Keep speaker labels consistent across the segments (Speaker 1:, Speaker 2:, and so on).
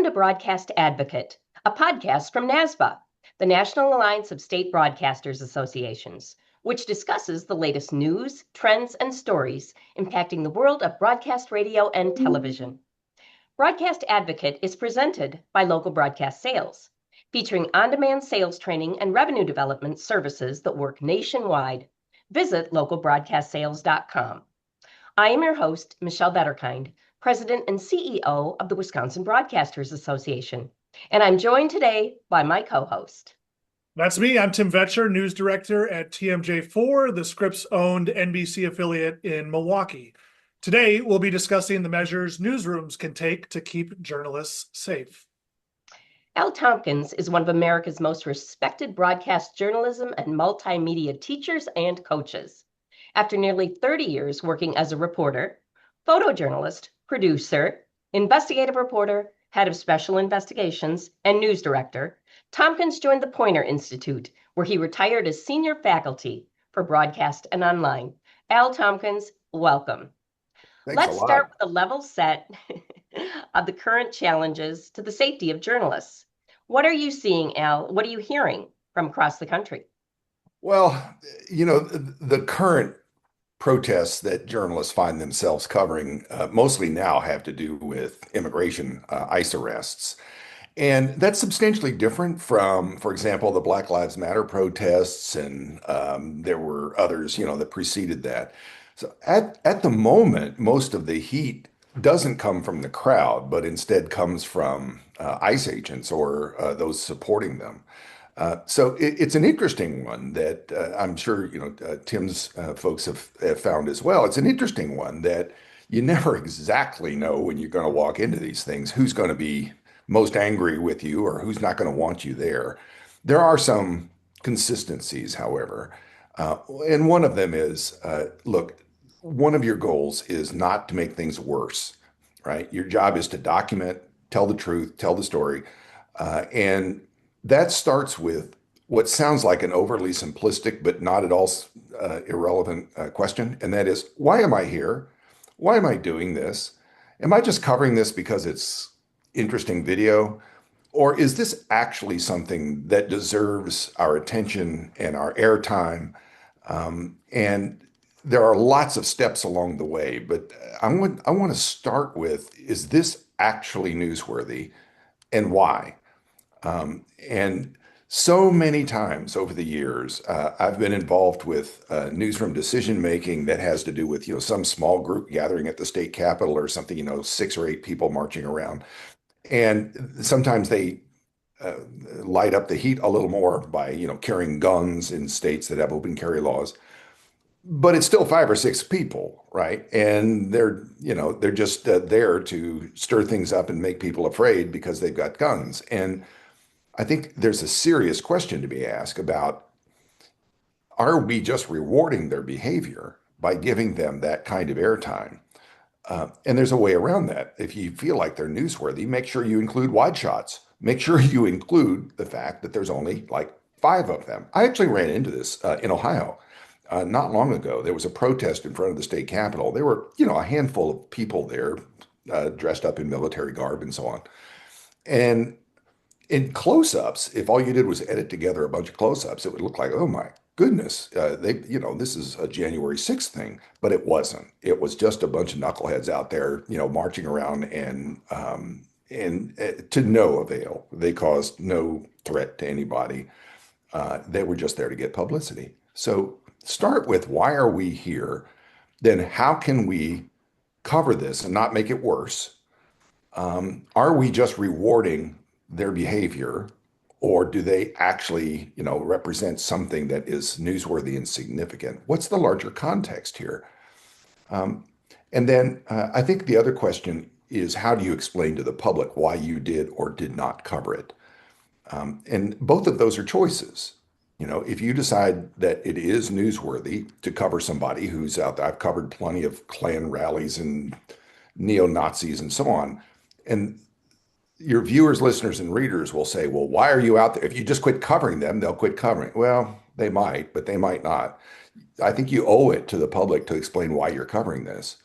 Speaker 1: to Broadcast Advocate, a podcast from NASBA, the National Alliance of State Broadcasters Associations, which discusses the latest news, trends, and stories impacting the world of broadcast radio and television. Broadcast Advocate is presented by Local Broadcast Sales, featuring on-demand sales training and revenue development services that work nationwide. Visit localbroadcastsales.com. I am your host, Michelle Vetterkind, President and CEO of the Wisconsin Broadcasters Association, and I'm joined today by my co-host.
Speaker 2: That's me. I'm Tim Vetscher, News Director at TMJ4, the Scripps-owned NBC affiliate in Milwaukee. Today, we'll be discussing the measures newsrooms can take to keep journalists safe.
Speaker 1: Al Tompkins is one of America's most respected broadcast journalism and multimedia teachers and coaches. After nearly 30 years working as a reporter, photojournalist, producer, investigative reporter, head of special investigations, and news director, Tompkins joined the Poynter Institute, where he retired as senior faculty for broadcast and online. Al Tompkins, welcome. Let's start with a level set of the current challenges to the safety of journalists. What are you seeing, Al? What are you hearing from across the country?
Speaker 3: Well, the current protests that journalists find themselves covering mostly now have to do with immigration ICE arrests. And that's substantially different from, for example, the Black Lives Matter protests, and there were others, that preceded that. So at the moment, most of the heat doesn't come from the crowd, but instead comes from ICE agents or those supporting them. So it's an interesting one that I'm sure Tim's folks have found as well. It's an interesting one that you never exactly know when you're going to walk into these things who's going to be most angry with you or who's not going to want you there. There are some consistencies, however, and one of them is look, one of your goals is not to make things worse, right? Your job is to document, tell the truth, tell the story, and that starts with what sounds like an overly simplistic but not at all irrelevant question, and that is, why am I here? Why am I doing this? Am I just covering this because it's interesting video? Or is this actually something that deserves our attention and our airtime? And there are lots of steps along the way, but I want to start with, is this actually newsworthy and why? And so many times over the years, I've been involved with newsroom decision making that has to do with some small group gathering at the state capitol or something, 6 or 8 people marching around, and sometimes they light up the heat a little more by carrying guns in states that have open carry laws. But it's still 5 or 6 people, right? And they're just there to stir things up and make people afraid because they've got guns. And I think there's a serious question to be asked about, are we just rewarding their behavior by giving them that kind of airtime? And there's a way around that. If you feel like they're newsworthy, make sure you include wide shots. Make sure you include the fact that there's only like 5 of them. I actually ran into this in Ohio. Not long ago, there was a protest in front of the state capitol. There were, a handful of people there dressed up in military garb and so on. And in close-ups, if all you did was edit together a bunch of close-ups, it would look like, oh my goodness, this is a January 6th thing, but it wasn't. It was just a bunch of knuckleheads out there, marching around and to no avail. They caused no threat to anybody. They were just there to get publicity. So start with, why are we here? Then how can we cover this and not make it worse? Are we just rewarding their behavior, or do they actually, represent something that is newsworthy and significant? What's the larger context here? And then I think the other question is, how do you explain to the public why you did or did not cover it? And both of those are choices. If you decide that it is newsworthy to cover somebody who's out there, I've covered plenty of Klan rallies and neo-Nazis and so on. And your viewers, listeners, and readers will say, well, why are you out there? If you just quit covering them, they'll quit covering. Well, they might, but they might not. I think you owe it to the public to explain why you're covering this.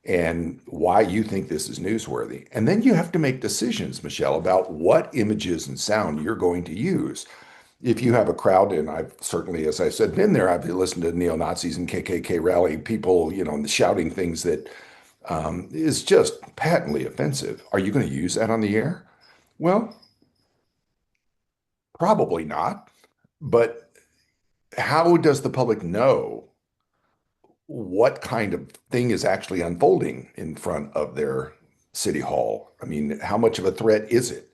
Speaker 3: and why you think this is newsworthy. And then you have to make decisions, Michelle, about what images and sound you're going to use. If you have a crowd, and I've certainly, as I said, been there, I've listened to neo-Nazis and KKK rally people, shouting things that is just patently offensive. Are you going to use that on the air? Well, probably not. But how does the public know what kind of thing is actually unfolding in front of their city hall? I mean, how much of a threat is it?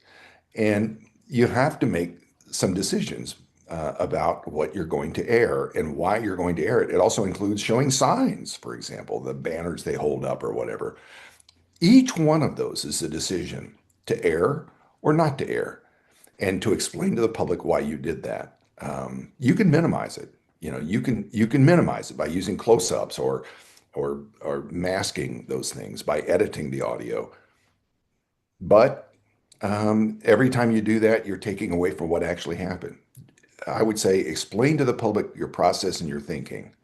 Speaker 3: And you have to make some decisions about what you're going to air and why you're going to air it. It also includes showing signs, for example, the banners they hold up or whatever. Each one of those is a decision to air or not to air, and to explain to the public why you did that. You can minimize it. You can minimize it by using close-ups or masking those things by editing the audio. But every time you do that, you're taking away from what actually happened. I would say explain to the public your process and your thinking.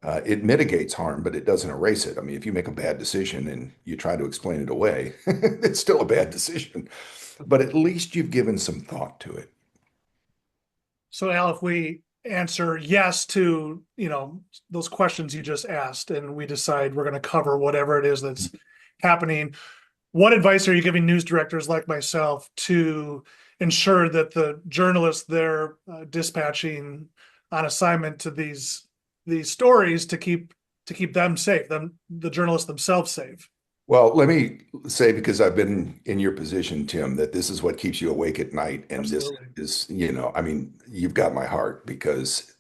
Speaker 3: It mitigates harm, but it doesn't erase it. I mean, if you make a bad decision and you try to explain it away, it's still a bad decision. But at least you've given some thought to it.
Speaker 2: So Al, if we answer yes to, those questions you just asked, and we decide we're going to cover whatever it is that's happening, what advice are you giving news directors like myself to ensure that the journalists they're dispatching on assignment to these stories to keep them safe, the journalists themselves safe?
Speaker 3: Well, let me say, because I've been in your position, Tim, that this is what keeps you awake at night. And
Speaker 2: Absolutely.
Speaker 3: this is, I mean, you've got my heart, because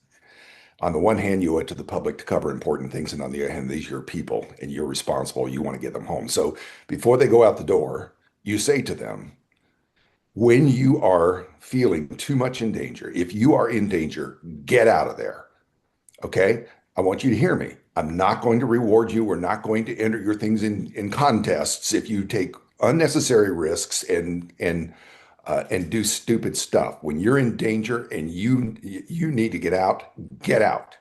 Speaker 3: on the one hand, you owe it to the public to cover important things. And on the other hand, these are your people and you're responsible. You want to get them home. So before they go out the door, you say to them, when you are feeling too much in danger, if you are in danger, get out of there. Okay? I want you to hear me. I'm not going to reward you. We're not going to enter your things in contests if you take unnecessary risks and do stupid stuff. When you're in danger and you need to get out, get out.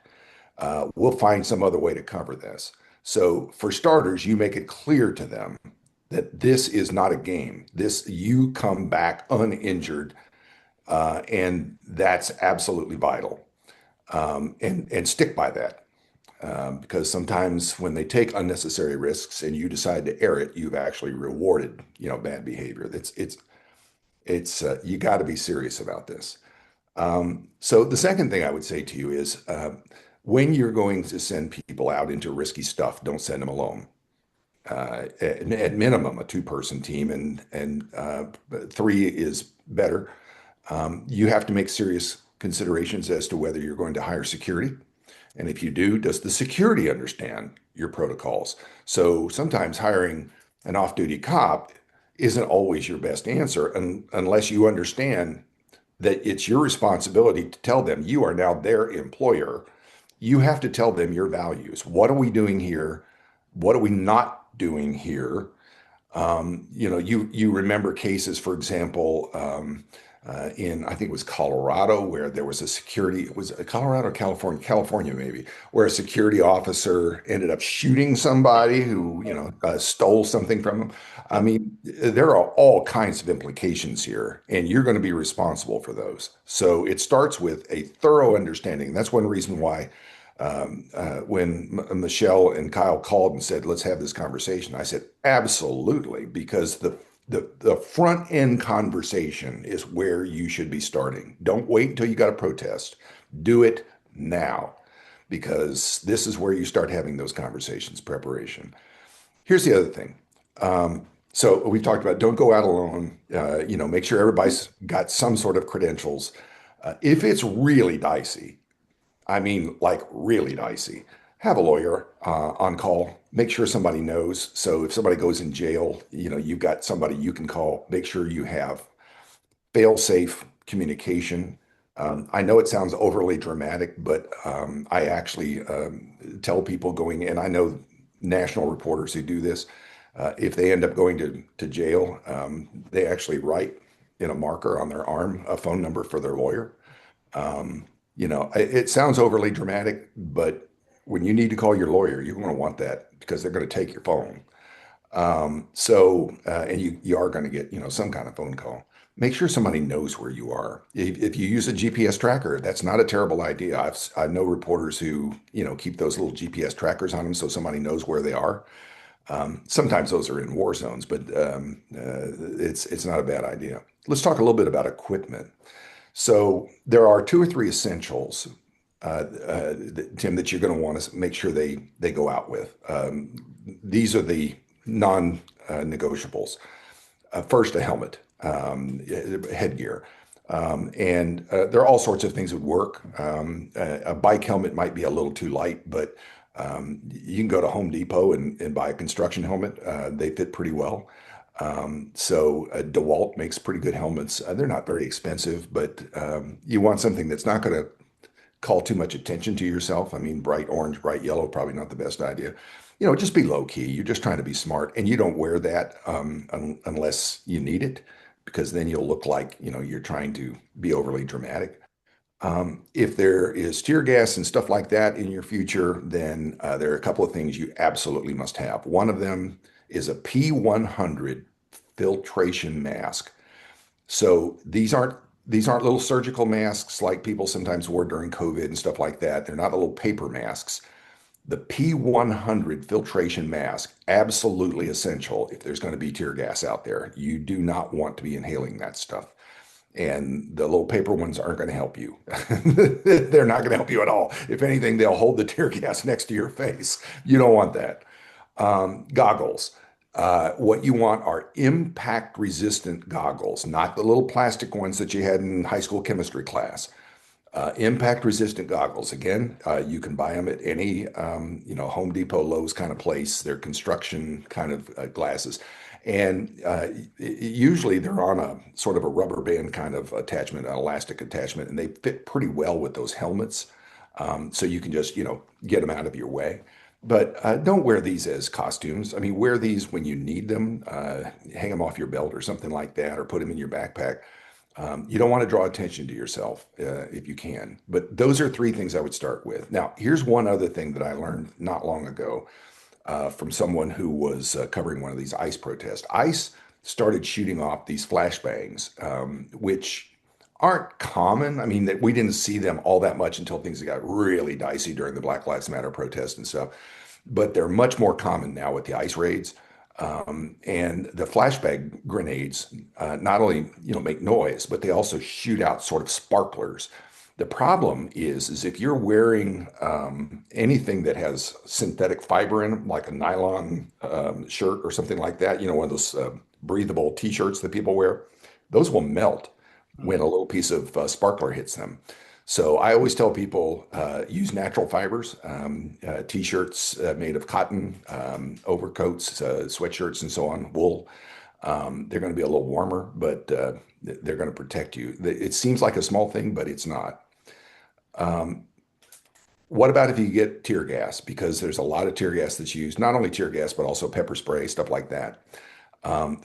Speaker 3: We'll find some other way to cover this. So for starters, you make it clear to them that this is not a game. You come back uninjured, and that's absolutely vital. And stick by that. Because sometimes when they take unnecessary risks and you decide to air it, you've actually rewarded, bad behavior. It's you got to be serious about this. So the second thing I would say to you is, when you're going to send people out into risky stuff, don't send them alone. At minimum, a two-person team, and three is better. You have to make serious considerations as to whether you're going to hire security. And if you do, does the security understand your protocols? So sometimes hiring an off-duty cop isn't always your best answer, unless you understand that it's your responsibility to tell them you are now their employer. You have to tell them your values. What are we doing here? What are we not doing here? You remember cases, for example, in, I think it was Colorado, where there was it was Colorado, California maybe, where a security officer ended up shooting somebody who, stole something from them. I mean, there are all kinds of implications here, and you're going to be responsible for those. So it starts with a thorough understanding. That's one reason why when Michelle and Kyle called and said, let's have this conversation, I said, absolutely, because the front end conversation is where you should be starting. Don't wait until you got a protest. Do it now, because this is where you start having those conversations, preparation. Here's the other thing. So we talked about, don't go out alone. Make sure everybody's got some sort of credentials. If it's really dicey, I mean, like really dicey, have a lawyer on call. Make sure somebody knows. So if somebody goes in jail, you've got somebody you can call. Make sure you have fail-safe communication. I know it sounds overly dramatic, but I actually tell people going in, I know national reporters who do this. If they end up going to jail, they actually write in a marker on their arm a phone number for their lawyer. It sounds overly dramatic, but when you need to call your lawyer, you're going to want that because they're going to take your phone. And you are going to get, some kind of phone call. Make sure somebody knows where you are. If you use a GPS tracker, that's not a terrible idea. I know reporters who, keep those little GPS trackers on them so somebody knows where they are. Sometimes those are in war zones, but it's not a bad idea. Let's talk a little bit about equipment. So there are two or three essentials, Tim, that you're going to want to make sure they go out with. These are the non-negotiables. First, a helmet, headgear. And there are all sorts of things that would work. A bike helmet might be a little too light, but you can go to Home Depot and buy a construction helmet. They fit pretty well. So DeWalt makes pretty good helmets. They're not very expensive, but you want something that's not going to call too much attention to yourself. I mean, bright orange, bright yellow, probably not the best idea. Just be low key. You're just trying to be smart, and you don't wear that unless you need it, because then you'll look like, you're trying to be overly dramatic. If there is tear gas and stuff like that in your future, then there are a couple of things you absolutely must have. One of them is a P100 filtration mask. So these aren't little surgical masks like people sometimes wore during COVID and stuff like that. They're not little paper masks. The P100 filtration mask, absolutely essential if there's going to be tear gas out there. You do not want to be inhaling that stuff. And the little paper ones aren't going to help you. They're not going to help you at all. If anything, they'll hold the tear gas next to your face. You don't want that. Goggles. What you want are impact resistant goggles, not the little plastic ones that you had in high school chemistry class. Impact resistant goggles. Again, you can buy them at any, Home Depot, Lowe's kind of place. They're construction kind of glasses. And usually they're on a sort of a rubber band kind of attachment, an elastic attachment, and they fit pretty well with those helmets. So you can just, get them out of your way. But don't wear these as costumes. I mean, wear these when you need them, hang them off your belt or something like that, or put them in your backpack. You don't want to draw attention to yourself if you can. But those are three things I would start with. Now, here's one other thing that I learned not long ago from someone who was covering one of these ICE protests. ICE started shooting off these flashbangs, which aren't common. I mean, that we didn't see them all that much until things got really dicey during the Black Lives Matter protests and stuff. But they're much more common now with the ICE raids. And the flashbang grenades not only make noise, but they also shoot out sort of sparklers. The problem is if you're wearing anything that has synthetic fiber in them, like a nylon shirt or something like that, one of those breathable T-shirts that people wear, those will melt when a little piece of sparkler hits them. So I always tell people use natural fibers, T-shirts made of cotton, overcoats, sweatshirts, and so on, wool. They're going to be a little warmer, but they're going to protect you. It seems like a small thing, but it's not. What about if you get tear gas? Because there's a lot of tear gas that's used, not only tear gas, but also pepper spray, stuff like that.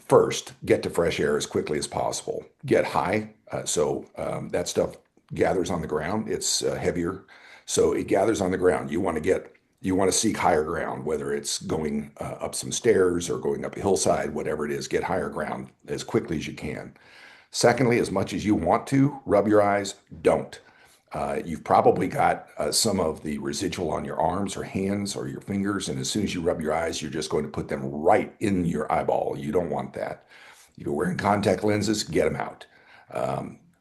Speaker 3: First, get to fresh air as quickly as possible. Get high, so that stuff gathers on the ground. It's heavier, so it gathers on the ground. You want to seek higher ground, whether it's going up some stairs or going up a hillside, whatever it is, get higher ground as quickly as you can. Secondly, as much as you want to rub your eyes, don't. You've probably got some of the residual on your arms or hands or your fingers, and as soon as you rub your eyes, you're just going to put them right in your eyeball. You don't want that. If you're wearing contact lenses, get them out.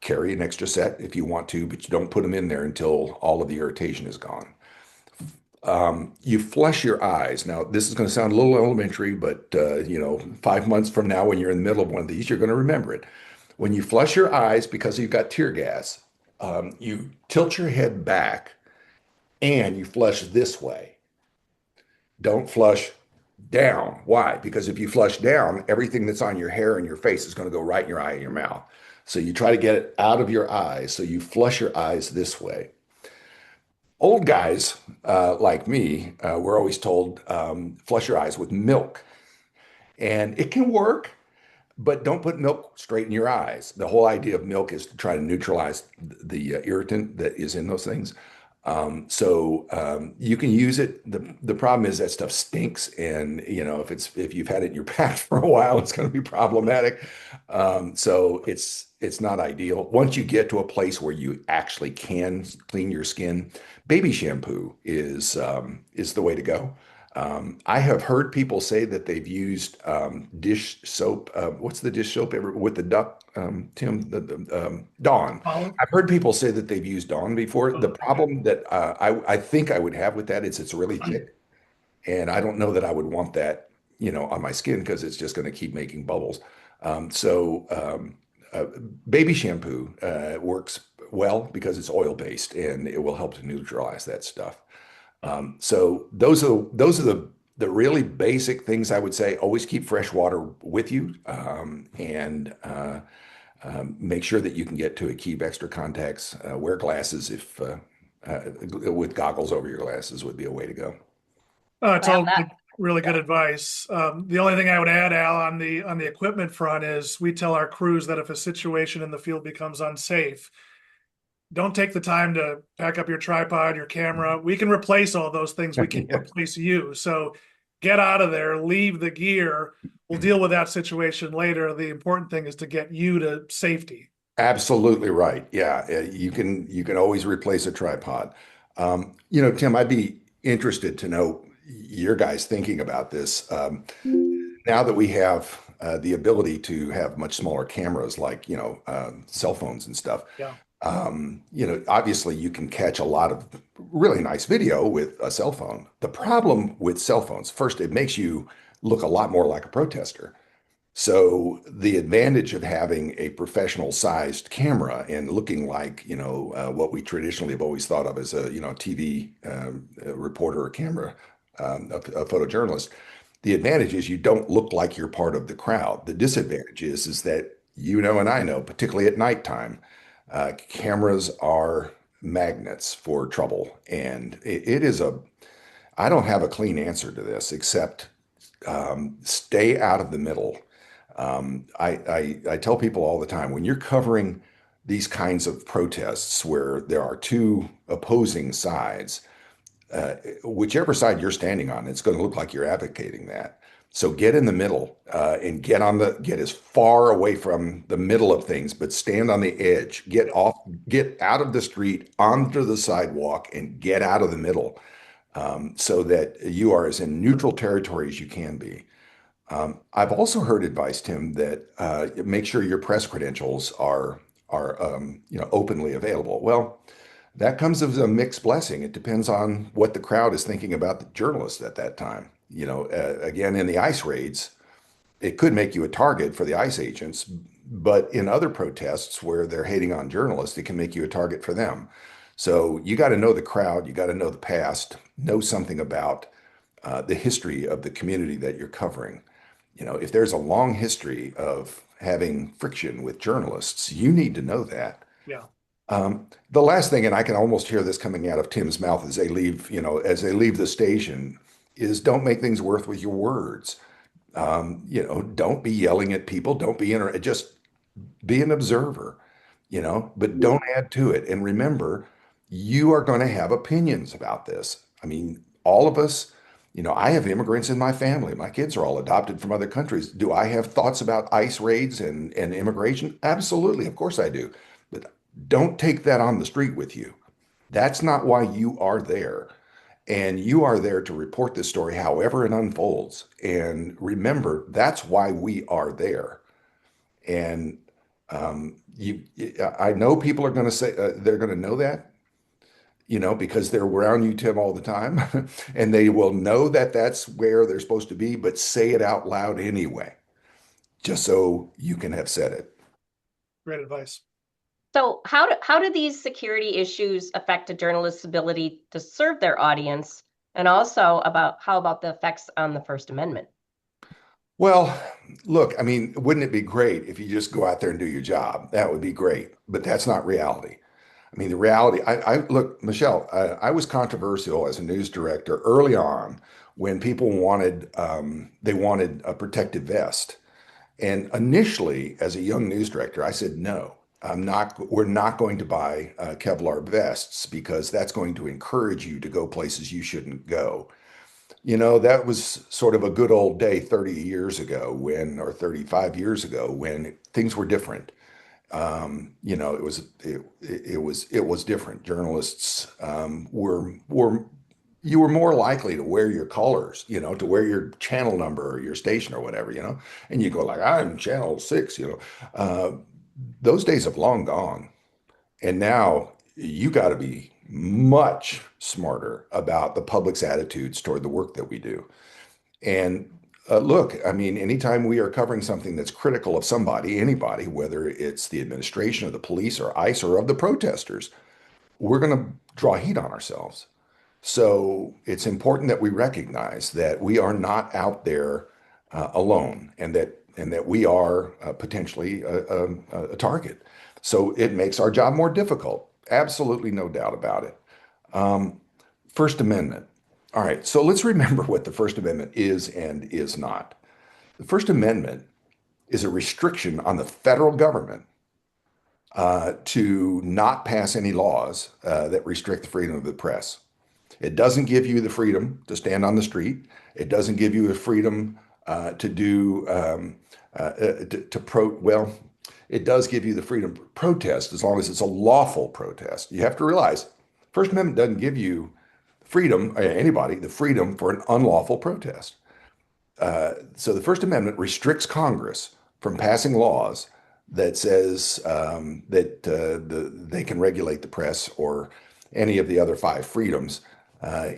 Speaker 3: Carry an extra set if you want to, but you don't put them in there until all of the irritation is gone. You flush your eyes. Now, this is going to sound a little elementary, but 5 months from now, when you're in the middle of one of these, you're going to remember it. When you flush your eyes because you've got tear gas, you tilt your head back and you flush this way. Don't flush down. Why? Because if you flush down, everything that's on your hair and your face is going to go right in your eye and your mouth. So you try to get it out of your eyes. So you flush your eyes this way. Old guys like me were always told, flush your eyes with milk. And it can work, but don't put milk straight in your eyes. The whole idea of milk is to try to neutralize the irritant that is in those things. You can use it. The problem is that stuff stinks, and if you've had it in your pack for a while, it's going to be problematic. It's not ideal. Once you get to a place where you actually can clean your skin, baby shampoo is the way to go. I have heard people say that they've used dish soap. What's the dish soap ever with the duck, Tim? Dawn.
Speaker 2: Olive?
Speaker 3: I've heard people say that they've used Dawn before.
Speaker 2: Oh,
Speaker 3: The
Speaker 2: okay.
Speaker 3: problem that I think I would have with that is it's really thick, and I don't know that I would want that, on my skin because it's just going to keep making bubbles. Um, so um, uh, Baby shampoo works well because it's oil based and it will help to neutralize that stuff. So those are the really basic things I would say. Always keep fresh water with you, and make sure that you can get to it. Keep extra contacts. Wear glasses if with goggles over your glasses would be a way to go.
Speaker 2: It's
Speaker 1: Well,
Speaker 2: all
Speaker 1: that,
Speaker 2: really good
Speaker 1: yeah.
Speaker 2: advice. The only thing I would add, Al, on the equipment front is we tell our crews that if a situation in the field becomes unsafe, don't take the time to pack up your tripod, your camera. We can replace all those things. We can't
Speaker 3: Yeah,
Speaker 2: replace you. So get out of there, leave the gear. We'll deal with that situation later. The important thing is to get you to safety.
Speaker 3: absolutely right. Yeah, you can always replace a tripod. Tim, I'd be interested to know your guys thinking about this. Now that we have the ability to have much smaller cameras like, cell phones and stuff,
Speaker 2: Yeah.
Speaker 3: obviously you can catch a lot of really nice video with a cell phone. The problem with cell phones, first, it makes you look a lot more like a protester. So the advantage of having a professional sized camera and looking like, what we traditionally have always thought of as a, TV reporter or camera, a photojournalist, the advantage is you don't look like you're part of the crowd. The disadvantage is that and I know, particularly at nighttime, cameras are magnets for trouble. And it is I don't have a clean answer to this except stay out of the middle. I tell people all the time when you're covering these kinds of protests where there are two opposing sides, whichever side you're standing on, it's going to look like you're advocating that. So get in the middle and get as far away from the middle of things, but stand on the edge. Get out of the street onto the sidewalk and get out of the middle, so that you are as in neutral territory as you can be. I've also heard advice, Tim, that make sure your press credentials are openly available. Well, that comes as a mixed blessing. It depends on what the crowd is thinking about the journalist at that time. Again, in the ICE raids, it could make you a target for the ICE agents, but in other protests where they're hating on journalists, it can make you a target for them. So you got to know the crowd, you got to know the past, know something about the history of the community that you're covering. If there's a long history of having friction with journalists, you need to know that.
Speaker 2: Yeah.
Speaker 3: The last thing, and I can almost hear this coming out of Tim's mouth as they leave the station, is don't make things worse with your words. Don't be yelling at people. Don't be just be an observer, but don't add to it. And remember, you are going to have opinions about this. I mean, all of us, I have immigrants in my family. My kids are all adopted from other countries. Do I have thoughts about ICE raids and immigration? Absolutely. Of course I do. But don't take that on the street with you. That's not why you are there. And you are there to report this story however it unfolds. And remember, that's why we are there. And I know people are going to say they're going to know that, because they're around you, Tim, all the time, and they will know that that's where they're supposed to be, but say it out loud anyway, just so you can have said it.
Speaker 2: Great advice.
Speaker 1: So how do these security issues affect a journalist's ability to serve their audience? And also how about the effects on the First Amendment?
Speaker 3: Well, look, I mean, wouldn't it be great if you just go out there and do your job? That would be great, but that's not reality. I mean, the reality, look, Michelle, I was controversial as a news director early on when people they wanted a protective vest. And initially, as a young news director, I said no. we're not going to buy Kevlar vests because that's going to encourage you to go places you shouldn't go. You know, that was sort of a good old day 30 years ago or 35 years ago when things were different. You know, it was different. Journalists were you were more likely to wear your colors, you know, to wear your channel number or your station or whatever, you know, and you go like, I'm channel 6, you know. Those days have long gone. And now you got to be much smarter about the public's attitudes toward the work that we do. And look, I mean, anytime we are covering something that's critical of somebody, anybody, whether it's the administration or the police or ICE or of the protesters, we're going to draw heat on ourselves. So it's important that we recognize that we are not out there alone, and that we are potentially a target. So it makes our job more difficult. Absolutely no doubt about it. First Amendment. All right, so let's remember what the First Amendment is and is not. The First Amendment is a restriction on the federal government to not pass any laws that restrict the freedom of the press. It doesn't give you the freedom to stand on the street. It doesn't give you the freedom to do well, it does give you the freedom to protest as long as it's a lawful protest. You have to realize, First Amendment doesn't give you freedom, anybody, the freedom for an unlawful protest. So the First Amendment restricts Congress from passing laws that says they can regulate the press or any of the other 5 freedoms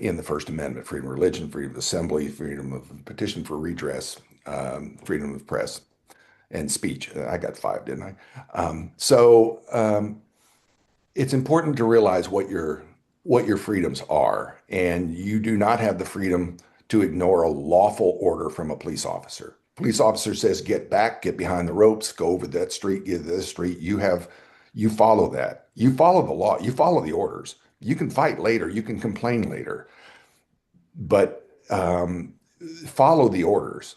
Speaker 3: in the First Amendment: freedom of religion, freedom of assembly, freedom of petition for redress, freedom of press, and speech. I got 5, didn't I? It's important to realize what your freedoms are, and you do not have the freedom to ignore a lawful order from a police officer. Police officer says, get back, get behind the ropes, go over that street, get to this street. You follow that. You follow the law. You follow the orders. You can fight later. You can complain later, but follow the orders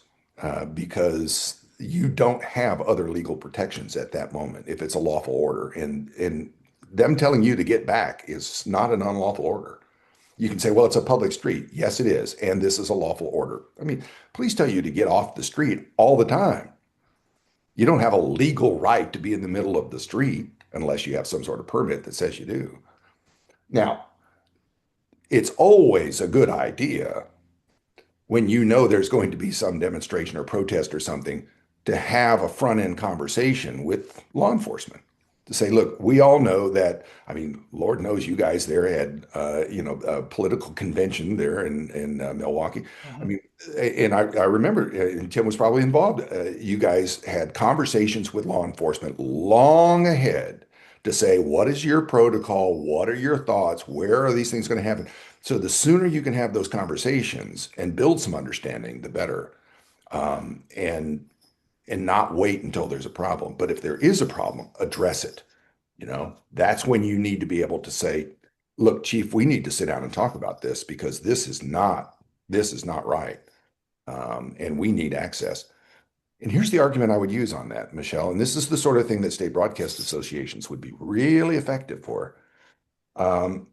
Speaker 3: because you don't have other legal protections at that moment if it's a lawful order. And them telling you to get back is not an unlawful order. You can say, well, it's a public street. Yes, it is. And this is a lawful order. I mean, police tell you to get off the street all the time. You don't have a legal right to be in the middle of the street unless you have some sort of permit that says you do. Now, it's always a good idea when you know there's going to be some demonstration or protest or something to have a front-end conversation with law enforcement to say, look, we all know that, I mean, Lord knows you guys there had, a political convention there in Milwaukee. I mean, and I remember, and Tim was probably involved, you guys had conversations with law enforcement long ahead to say, what is your protocol? What are your thoughts? Where are these things going to happen? So the sooner you can have those conversations and build some understanding, the better. And not wait until there's a problem. But if there is a problem, address it. You know, that's when you need to be able to say, look, Chief, we need to sit down and talk about this because this is not right. And we need access. And here's the argument I would use on that, Michelle. And this is the sort of thing that state broadcast associations would be really effective for. To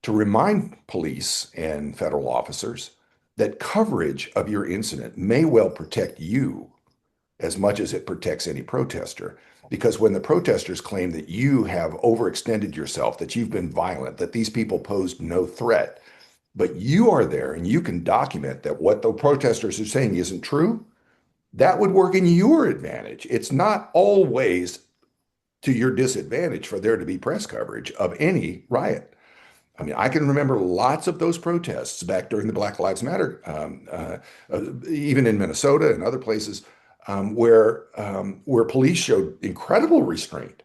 Speaker 3: remind police and federal officers that coverage of your incident may well protect you as much as it protects any protester. Because when the protesters claim that you have overextended yourself, that you've been violent, that these people posed no threat, but you are there and you can document that what the protesters are saying isn't true, that would work in your advantage. It's not always to your disadvantage for there to be press coverage of any riot. I mean, I can remember lots of those protests back during the Black Lives Matter, even in Minnesota and other places, where police showed incredible restraint.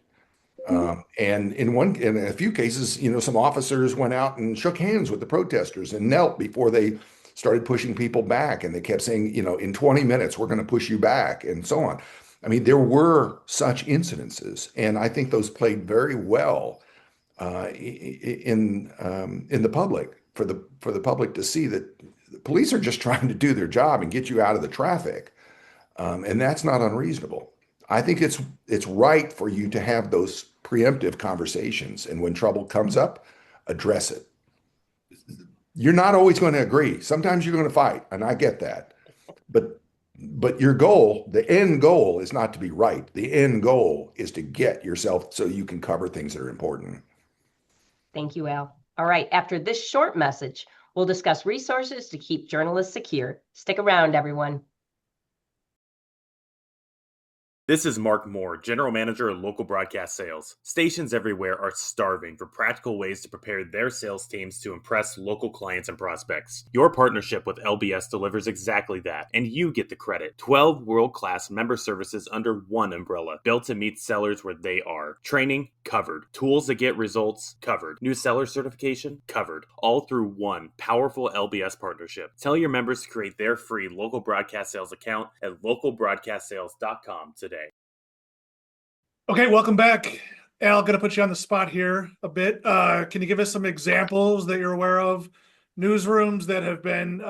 Speaker 3: And in a few cases, you know, some officers went out and shook hands with the protesters and knelt before they started pushing people back. And they kept saying, you know, in 20 minutes, we're going to push you back and so on. I mean, there were such incidences, and I think those played very well in the public for the public to see that the police are just trying to do their job and get you out of the traffic. And that's not unreasonable. I think it's right for you to have those preemptive conversations. And when trouble comes up, address it. You're not always going to agree. Sometimes you're going to fight, and I get that. But your goal, the end goal is not to be right. The end goal is to get yourself so you can cover things that are important.
Speaker 1: Thank you, Al. All right, after this short message, we'll discuss resources to keep journalists secure. Stick around, everyone.
Speaker 4: This is Mark Moore, General Manager of Local Broadcast Sales. Stations everywhere are starving for practical ways to prepare their sales teams to impress local clients and prospects. Your partnership with LBS delivers exactly that, and you get the credit. 12 world-class member services under one umbrella, built to meet sellers where they are. Training, covered. Tools that get results, covered. New seller certification, covered. All through one powerful LBS partnership. Tell your members to create their free local broadcast sales account at localbroadcastsales.com today.
Speaker 2: Okay, welcome back. Al, going to put you on the spot here a bit. Can you give us some examples that you're aware of, newsrooms that have been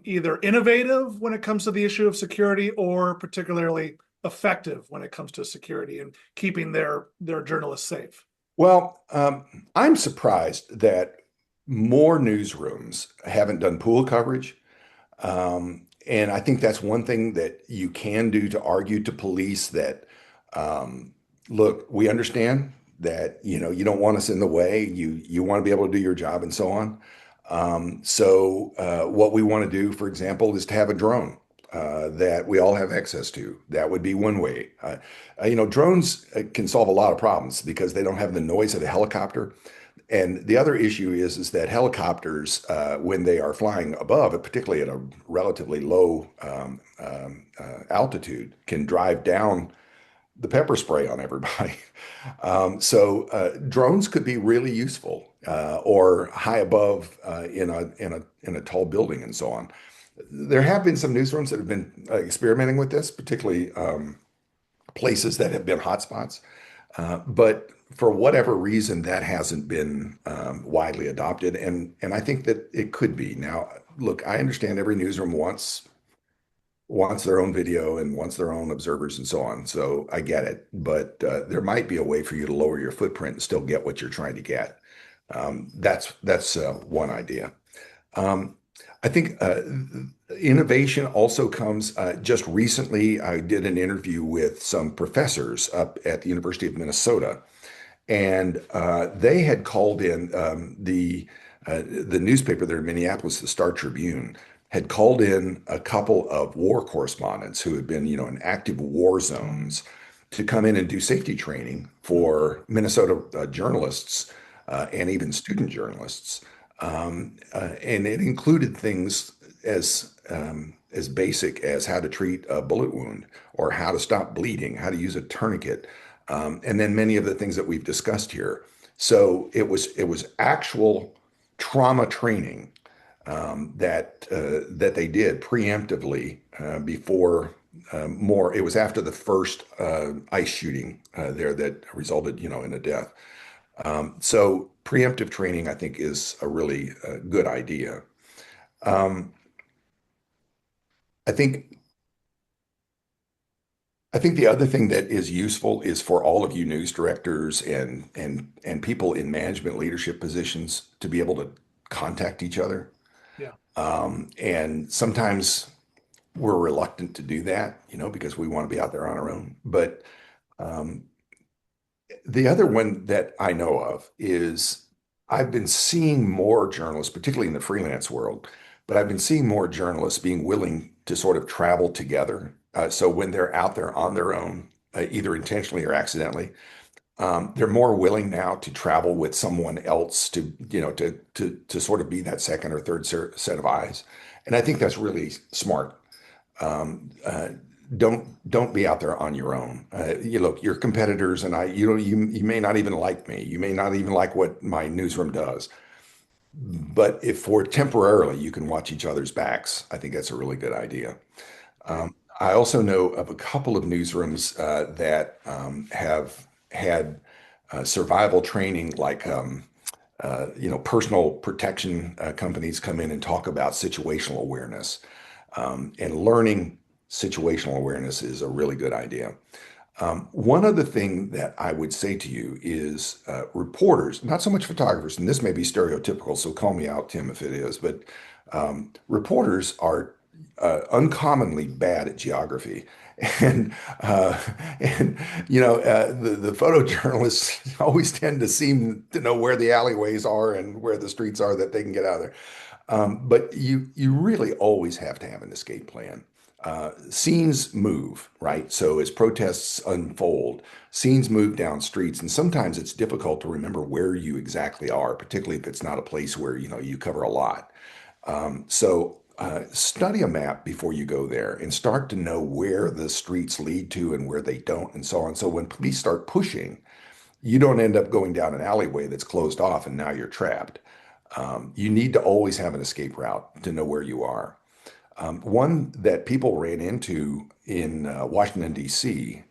Speaker 2: either innovative when it comes to the issue of security or particularly effective when it comes to security and keeping their journalists safe?
Speaker 3: Well, I'm surprised that more newsrooms haven't done pool coverage. And I think that's one thing that you can do to argue to police that, look, we understand that, you don't want us in the way. You want to be able to do your job and so on. So what we want to do, for example, is to have a drone that we all have access to. That would be one way. Drones can solve a lot of problems because they don't have the noise of a helicopter. And the other issue is that helicopters, when they are flying above, particularly at a relatively low altitude, can drive down the pepper spray on everybody. So drones could be really useful, or high above in a tall building and so on. There have been some newsrooms that have been experimenting with this, particularly places that have been hotspots. But for whatever reason, that hasn't been widely adopted, and I think that it could be. Now, look, I understand every newsroom wants their own video and wants their own observers and so on. So I get it, but there might be a way for you to lower your footprint and still get what you're trying to get. That's one idea. I think innovation also comes just recently. I did an interview with some professors up at the University of Minnesota, and they had called in the newspaper there in Minneapolis, the Star Tribune, had called in a couple of war correspondents who had been, in active war zones to come in and do safety training for Minnesota journalists and even student journalists. And it included things as basic as how to treat a bullet wound or how to stop bleeding, how to use a tourniquet, and then many of the things that we've discussed here. So it was actual trauma training that they did preemptively before more. It was after the first ice shooting there that resulted, in a death. So preemptive training, I think, is a really good idea. I think the other thing that is useful is for all of you news directors and people in management leadership positions to be able to contact each other.
Speaker 2: Yeah.
Speaker 3: And sometimes we're reluctant to do that, because we want to be out there on our own. But the other one that I know of is I've been seeing more journalists, particularly in the freelance world, but I've been seeing more journalists being willing to sort of travel together. So when they're out there on their own, either intentionally or accidentally, they're more willing now to travel with someone else to sort of be that second or third set of eyes. And I think that's really smart. Don't be out there on your own. Look, your competitors and you may not even like me. You may not even like what my newsroom does. But if for temporarily you can watch each other's backs, I think that's a really good idea. I also know of a couple of newsrooms that have had survival training, like personal protection companies come in and talk about situational awareness, and learning situational awareness is a really good idea. One other thing that I would say to you is reporters, not so much photographers, and this may be stereotypical, so call me out, Tim, if it is, but reporters are uncommonly bad at geography. And uh, and the photojournalists always tend to seem to know where the alleyways are and where the streets are that they can get out of there. But you really always have to have an escape plan. Scenes move, right? So as protests unfold, scenes move down streets, and sometimes it's difficult to remember where you exactly are, particularly if it's not a place where you cover a lot. Study a map before you go there and start to know where the streets lead to and where they don't, and so on. So when police start pushing, you don't end up going down an alleyway that's closed off and now you're trapped. You need to always have an escape route to know where you are. One that people ran into in Washington, D.C.,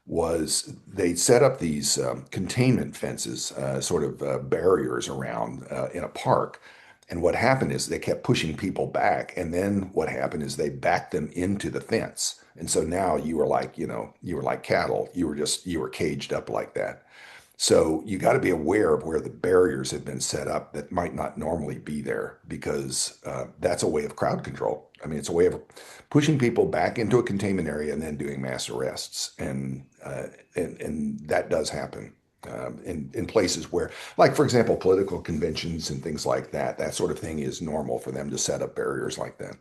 Speaker 3: was they set up these containment fences, sort of barriers around in a park. And what happened is they kept pushing people back. And then what happened is they backed them into the fence. And so now you were like, you were like cattle. You were caged up like that. So you got to be aware of where the barriers have been set up that might not normally be there because that's a way of crowd control. I mean, it's a way of pushing people back into a containment area and then doing mass arrests, and that does happen in places where, like for example, political conventions and things like that. That sort of thing is normal for them to set up barriers like that.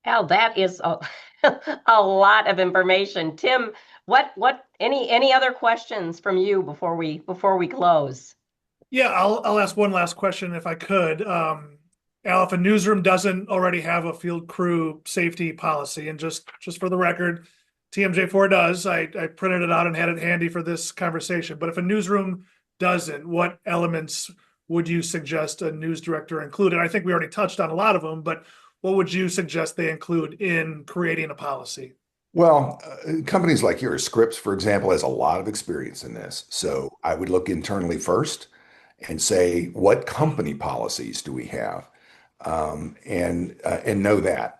Speaker 1: Al, that is a lot of information. Tim, any other questions from you before we close?
Speaker 2: Yeah, I'll ask one last question if I could. Al, if a newsroom doesn't already have a field crew safety policy, and just for the record, TMJ4 does. I printed it out and had it handy for this conversation. But if a newsroom doesn't, what elements would you suggest a news director include? And I think we already touched on a lot of them, but what would you suggest they include in creating a policy?
Speaker 3: Well, companies like yours, Scripps, for example, has a lot of experience in this. So I would look internally first and say, what company policies do we have? And know that.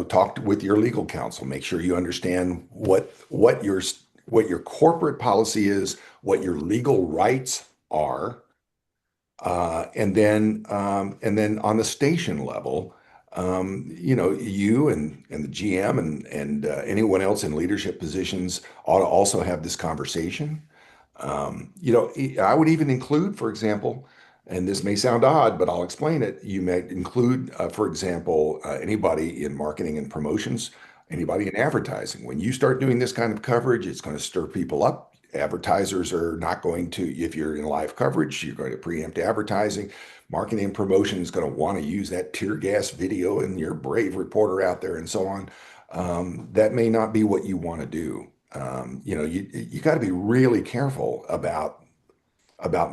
Speaker 3: Talk with your legal counsel. Make sure you understand what your corporate policy is, what your legal rights are, and then on the station level, you and the GM and anyone else in leadership positions ought to also have this conversation. I would even include, for example, and this may sound odd, but I'll explain it. You may include, for example, anybody in marketing and promotions, anybody in advertising. When you start doing this kind of coverage, it's going to stir people up. Advertisers are not going to, if you're in live coverage, you're going to preempt advertising. Marketing and promotion is going to want to use that tear gas video and your brave reporter out there and so on. That may not be what you want to do. You got to be really careful about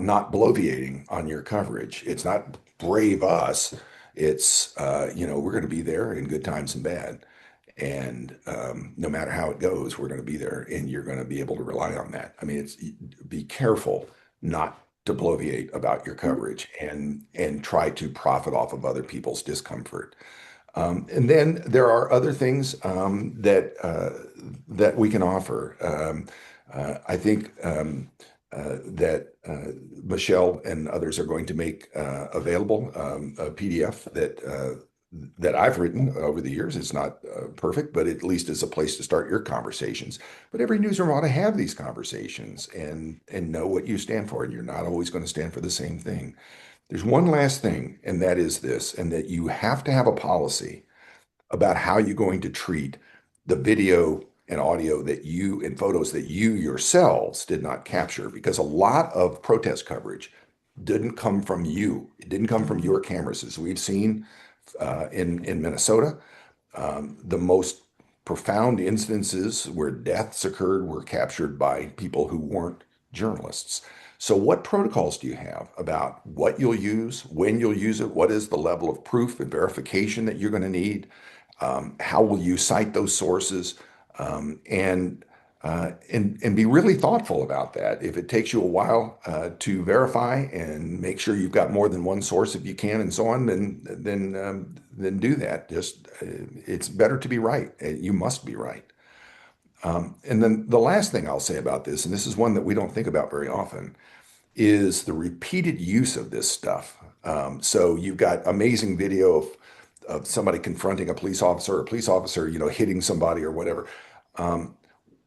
Speaker 3: not bloviating on your coverage. It's not brave us. It's we're going to be there in good times and bad, and no matter how it goes, we're going to be there, and you're going to be able to rely on that. I mean, be careful not to bloviate about your coverage and try to profit off of other people's discomfort. And then there are other things that we can offer. I think that Michelle and others are going to make available a PDF that I've written over the years. It's not perfect, but at least it's a place to start your conversations. But every newsroom ought to have these conversations and know what you stand for. And you're not always going to stand for the same thing. There's one last thing, and that is this, and that you have to have a policy about how you're going to treat the video and audio and photos that you yourselves did not capture, because a lot of protest coverage didn't come from you. It didn't come from your cameras. As we've seen in Minnesota, the most profound instances where deaths occurred were captured by people who weren't journalists. So what protocols do you have about what you'll use, when you'll use it, what is the level of proof and verification that you're going to need? How will you cite those sources? And and be really thoughtful about that. If it takes you a while to verify and make sure you've got more than one source if you can, and so on, then do that. Just it's better to be right. You must be right. And then the last thing I'll say about this, and this is one that we don't think about very often, is the repeated use of this stuff. So you've got amazing video of somebody confronting a police officer, or a police officer, hitting somebody or whatever.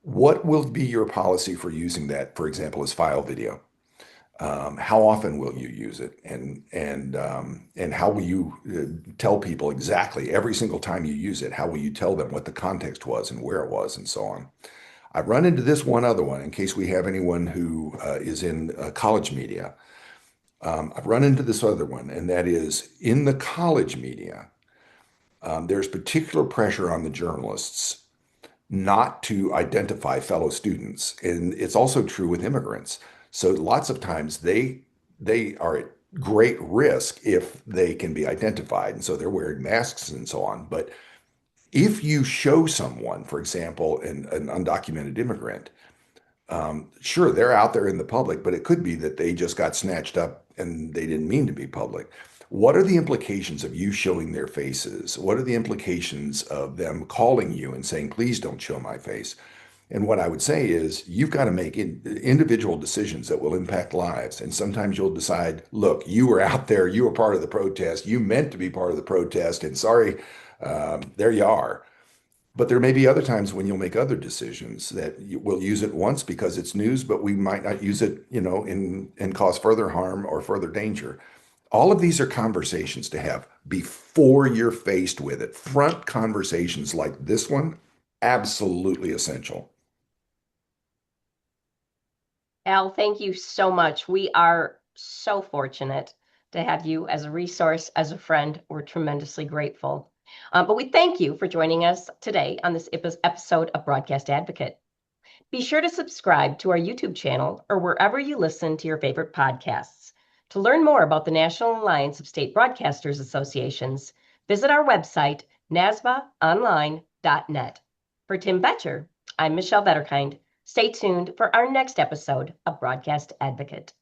Speaker 3: What will be your policy for using that, for example, as file video? How often will you use it, and how will you tell people exactly every single time you use it? How will you tell them what the context was and where it was, and so on? I've run into this one other one in case we have anyone who is in college media. I've run into this other one, and that is in the college media. There's particular pressure on the journalists not to identify fellow students, and it's also true with immigrants. So lots of times they are at great risk if they can be identified, and so they're wearing masks and so on. But if you show someone, for example, an undocumented immigrant, sure, they're out there in the public, but it could be that they just got snatched up and they didn't mean to be public. What are the implications of you showing their faces? What are the implications of them calling you and saying, please don't show my face? And what I would say is you've got to make individual decisions that will impact lives. And sometimes you'll decide, look, you were out there, you were part of the protest, you meant to be part of the protest, and sorry, there you are. But there may be other times when you'll make other decisions that we'll use it once because it's news, but we might not use it, and cause further harm or further danger. All of these are conversations to have before you're faced with it. Front conversations like this one, absolutely essential.
Speaker 1: Al, thank you so much. We are so fortunate to have you as a resource, as a friend. We're tremendously grateful. But we thank you for joining us today on this episode of Broadcast Advocate. Be sure to subscribe to our YouTube channel or wherever you listen to your favorite podcasts. To learn more about the National Alliance of State Broadcasters Associations, visit our website, NASBAonline.net. For Tim Vetscher, I'm Michelle Vetterkind. Stay tuned for our next episode of Broadcast Advocate.